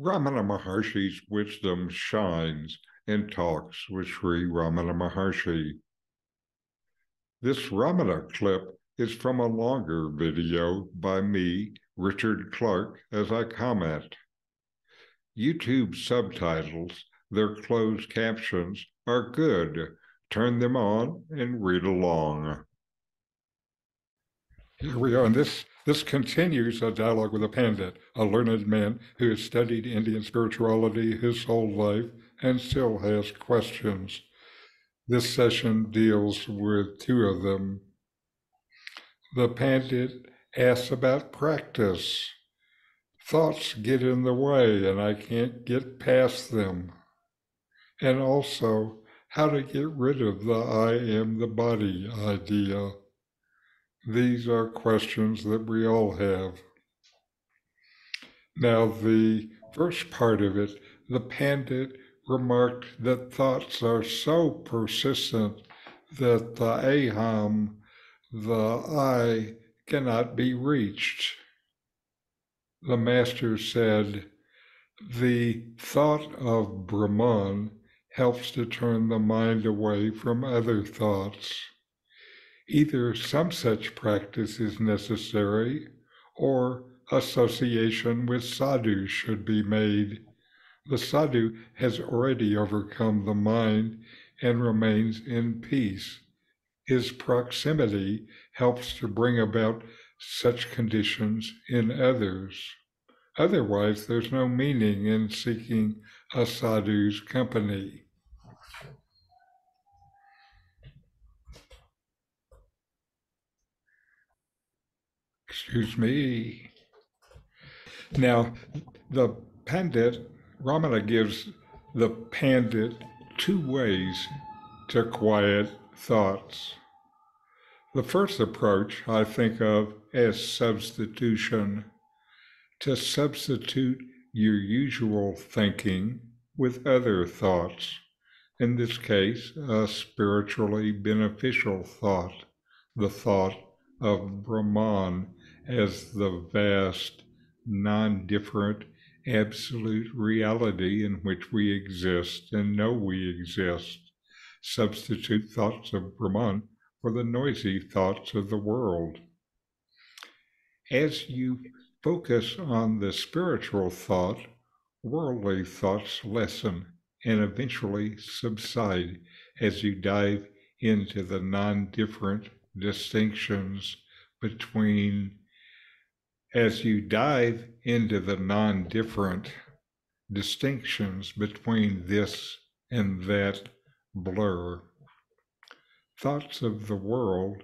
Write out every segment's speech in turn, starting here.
Ramana Maharshi's wisdom shines in talks with Sri Ramana Maharshi. This Ramana clip is from a longer video by me, Richard Clarke, as I comment. YouTube subtitles, their closed captions, are good. Turn them on and read along. Here we are, and this continues a dialogue with a pandit, a learned man who has studied Indian spirituality his whole life and still has questions. This session deals with two of them. The pandit asks about practice. Thoughts get in the way and I can't get past them. And also, how to get rid of the I am the body idea. These are questions that we all have. Now, the first part of it, the pandit remarked that thoughts are so persistent that the aham, the I, cannot be reached. The master said, the thought of Brahman helps to turn the mind away from other thoughts. Either some such practice is necessary, or association with sadhu should be made. The sadhu has already overcome the mind and remains in peace. His proximity helps to bring about such conditions in others. Otherwise, there's no meaning in seeking a sadhu's company. Excuse me. Now, the pandit, Ramana gives the pandit two ways to quiet thoughts. The first approach I think of as substitution, to substitute your usual thinking with other thoughts. In this case, a spiritually beneficial thought, the thought of Brahman as the vast, non-different, absolute reality in which we exist and know we exist. Substitute thoughts of Brahman for the noisy thoughts of the world. As you focus on the spiritual thought, worldly thoughts lessen and eventually subside as you dive into the non-different distinctions between this and that blur. Thoughts of the world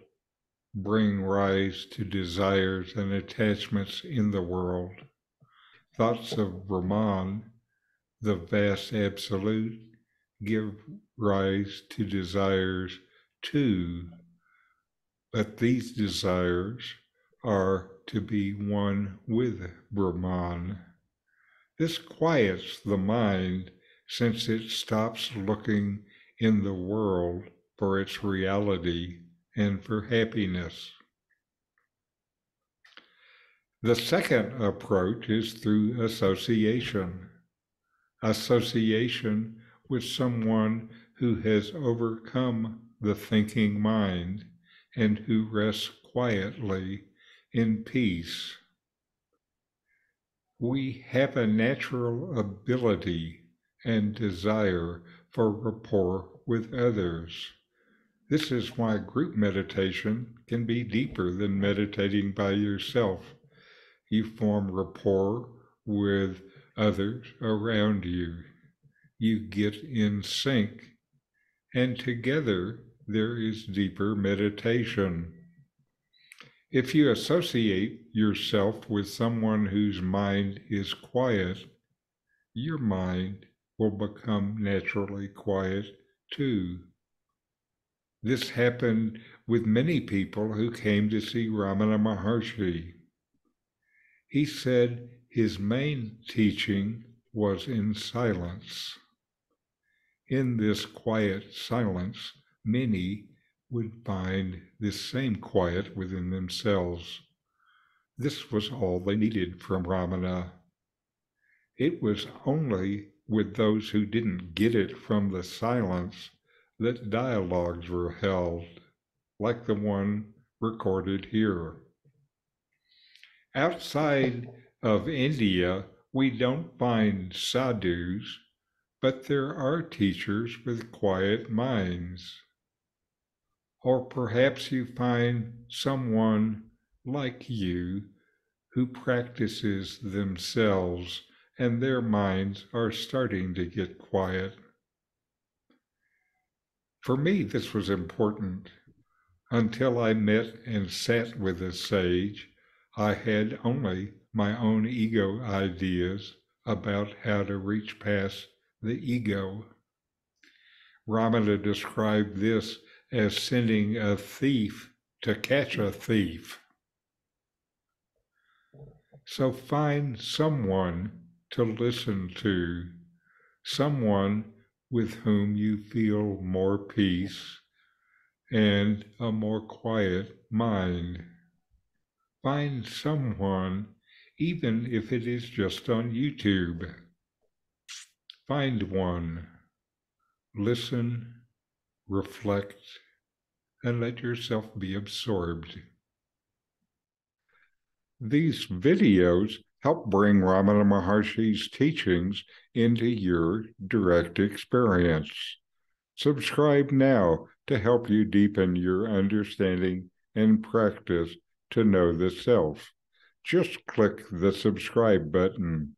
bring rise to desires and attachments in the world. Thoughts of Brahman, the vast absolute, give rise to desires too, but these desires are to be one with Brahman. This quiets the mind since it stops looking in the world for its reality and for happiness. The second approach is through association. Association with someone who has overcome the thinking mind and who rests quietly in peace. We have a natural ability and desire for rapport with others. This is why group meditation can be deeper than meditating by yourself. You form rapport with others around you. You get in sync, and together there is deeper meditation. If you associate yourself with someone whose mind is quiet, your mind will become naturally quiet too. This happened with many people who came to see Ramana Maharshi. He said his main teaching was in silence. In this quiet silence, many would find this same quiet within themselves. This was all they needed from Ramana. It was only with those who didn't get it from the silence that dialogues were held, like the one recorded here. Outside of India, we don't find sadhus, but there are teachers with quiet minds. Or perhaps you find someone like you who practices themselves and their minds are starting to get quiet. For me, this was important. Until I met and sat with a sage, I had only my own ego ideas about how to reach past the ego. Ramana described this as sending a thief to catch a thief. So find someone to listen to, someone with whom you feel more peace and a more quiet mind. Find someone, even if it is just on YouTube. Find one. Listen, reflect, and let yourself be absorbed. These videos help bring Ramana Maharshi's teachings into your direct experience. Subscribe now to help you deepen your understanding and practice to know the self. Just click the subscribe button.